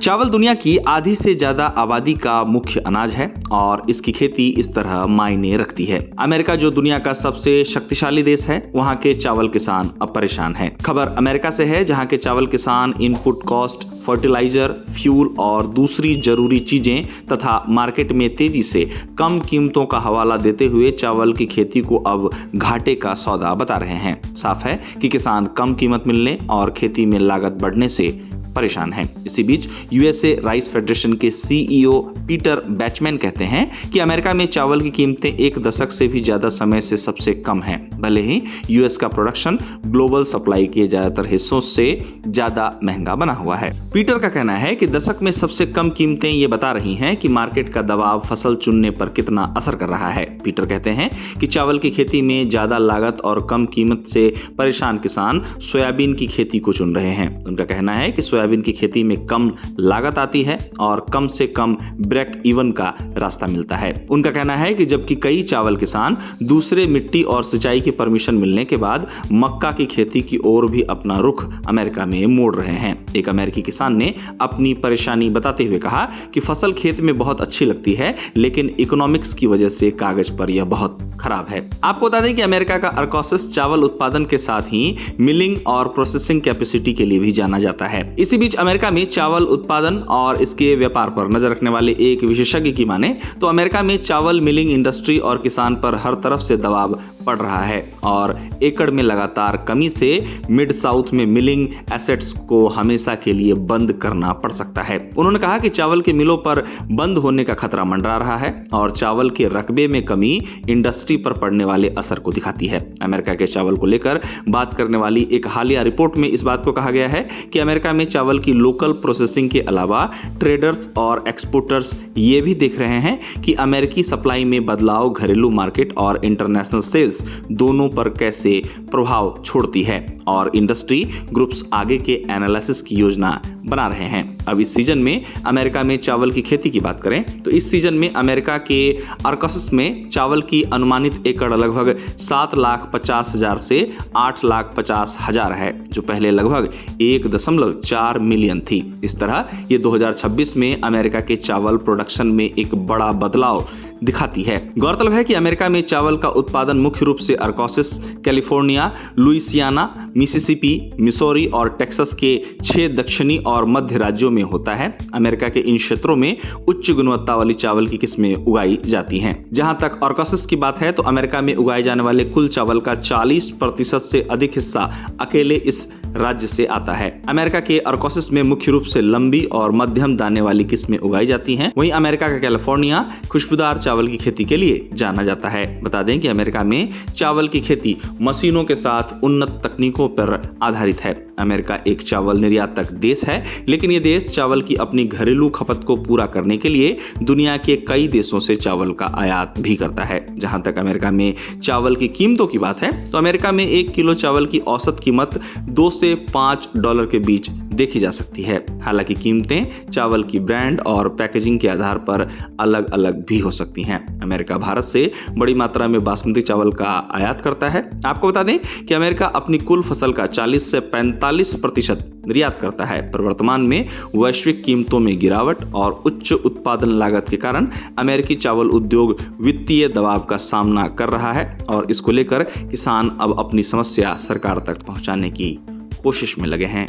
चावल दुनिया की आधी से ज्यादा आबादी का मुख्य अनाज है और इसकी खेती इस तरह मायने रखती है। अमेरिका जो दुनिया का सबसे शक्तिशाली देश है, वहाँ के चावल किसान अब परेशान हैं। खबर अमेरिका से है, जहाँ के चावल किसान इनपुट कॉस्ट, फर्टिलाइजर, फ्यूल और दूसरी जरूरी चीजें तथा मार्केट में तेजी से कम कीमतों का हवाला देते हुए चावल की खेती को अब घाटे का सौदा बता रहे हैं। साफ है कि किसान कम कीमत मिलने और खेती में लागत बढ़ने से परेशान हैं। इसी बीच यूएसए राइस फेडरेशन के सीईओ पीटर बैचमैन कहते हैं कि अमेरिका में चावल की कीमतें एक दशक से भी ज्यादा समय से सबसे कम हैं। भले ही यूएस का प्रोडक्शन ग्लोबल सप्लाई के ज्यादातर हिस्सों से ज्यादा महंगा बना हुआ है। पीटर का कहना है कि दशक में सबसे कम कीमतें ये बता रही हैं कि मार्केट का दबाव फसल चुनने पर कितना असर कर रहा है। पीटर कहते हैं कि चावल की खेती में ज्यादा लागत और कम कीमत से परेशान किसान सोयाबीन की खेती को चुन रहे हैं। उनका कहना है कि सोयाबीन की खेती में कम लागत आती है और कम से कम ब्रेक इवन का रास्ता मिलता है। उनका कहना है कि जबकि कई चावल किसान दूसरे मिट्टी और सिंचाई की परमिशन मिलने के बाद मक्का की खेती की ओर भी अपना रुख अमेरिका में मोड़ रहे हैं। एक अमेरिकी किसान ने अपनी परेशानी बताते हुए कहा कि फसल खेत में बहुत अच्छी लगती है, लेकिन इकोनॉमिक्स की वजह से कागज पर यह बहुत खराब है। आपको बता दें कि अमेरिका का आर्कान्सास चावल उत्पादन के साथ ही मिलिंग और प्रोसेसिंग कैपेसिटी के लिए भी जाना जाता है। इसी बीच अमेरिका में चावल उत्पादन और इसके व्यापार पर नजर रखने वाले एक विशेषज्ञ की माने तो अमेरिका में चावल मिलिंग इंडस्ट्री और किसान पर हर तरफ से दबाव पड़ रहा है और एकड़ में लगातार कमी से मिड साउथ में मिलिंग एसेट्स को हमेशा के लिए बंद करना पड़ सकता है। उन्होंने कहा कि चावल के मिलों पर बंद होने का खतरा मंडरा रहा है और चावल के रकबे में कमी इंडस्ट्री पर पड़ने वाले असर को दिखाती है। अमेरिका के चावल को लेकर बात करने वाली एक हालिया रिपोर्ट में इस बात को कहा गया है कि अमेरिका में चावल की लोकल प्रोसेसिंग के अलावा ट्रेडर्स और एक्सपोर्टर्स ये भी देख रहे हैं कि अमेरिकी सप्लाई में बदलाव घरेलू मार्केट और इंटरनेशनल सेल्स दोनों पर कैसे प्रभाव छोड़ती है और इंडस्ट्री ग्रुप्स आगे के एनालिसिस की योजना बना रहे हैं। अब इस सीजन में अमेरिका में चावल की खेती की बात करें तो इस सीजन में अमेरिका के आर्कान्सास में चावल की अनुमानित एकड़ लगभग 7,50,000 से 8,50,000 है, जो पहले लगभग 1.4 मिलियन थी। इस तरह ये 2026 में अमेरिका के चावल प्रोडक्शन में एक बड़ा बदलाव दिखाती है। गौरतलब है कि अमेरिका में चावल का उत्पादन मुख्य रूप से Arkansas, California, Louisiana, Mississippi, Missouri और टेक्सास के 6 दक्षिणी और मध्य राज्यों में होता है। अमेरिका के इन क्षेत्रों में उच्च गुणवत्ता वाली चावल की किस्में उगाई जाती हैं। जहां तक आर्कान्सास की बात है तो अमेरिका में उगाए जाने वाले कुल चावल का 40% से अधिक हिस्सा अकेले इस राज्य से आता है। अमेरिका के आर्कान्सास में मुख्य रूप से लंबी और मध्यम दाने वाली किस्में उगाई जाती हैं। वहीं अमेरिका का कैलिफोर्निया खुशबूदार चावल की खेती के लिए जाना जाता है। बता दें कि अमेरिका में चावल की खेती मशीनों के साथ उन्नत तकनीकों पर आधारित है। अमेरिका एक चावल निर्यातक देश है, लेकिन ये देश चावल की अपनी घरेलू खपत को पूरा करने के लिए दुनिया के कई देशों से चावल का आयात भी करता है। जहां तक अमेरिका में चावल की कीमतों की बात है तो अमेरिका में 1 किलो चावल की औसत कीमत $2 से $5 के बीच देखी जा सकती है। हालांकि कीमतें चावल की ब्रांड और पैकेजिंग के आधार पर अलग अलग भी हो सकती हैं। अमेरिका भारत से बड़ी मात्रा में बासमती चावल का आयात करता है। आपको बता दें कि अमेरिका अपनी कुल फसल का 40 से 45% निर्यात करता है, पर वर्तमान में वैश्विक कीमतों में गिरावट और उच्च उत्पादन लागत के कारण अमेरिकी चावल उद्योग वित्तीय दबाव का सामना कर रहा है और इसको लेकर किसान अब अपनी समस्या सरकार तक पहुंचाने की कोशिश में लगे हैं।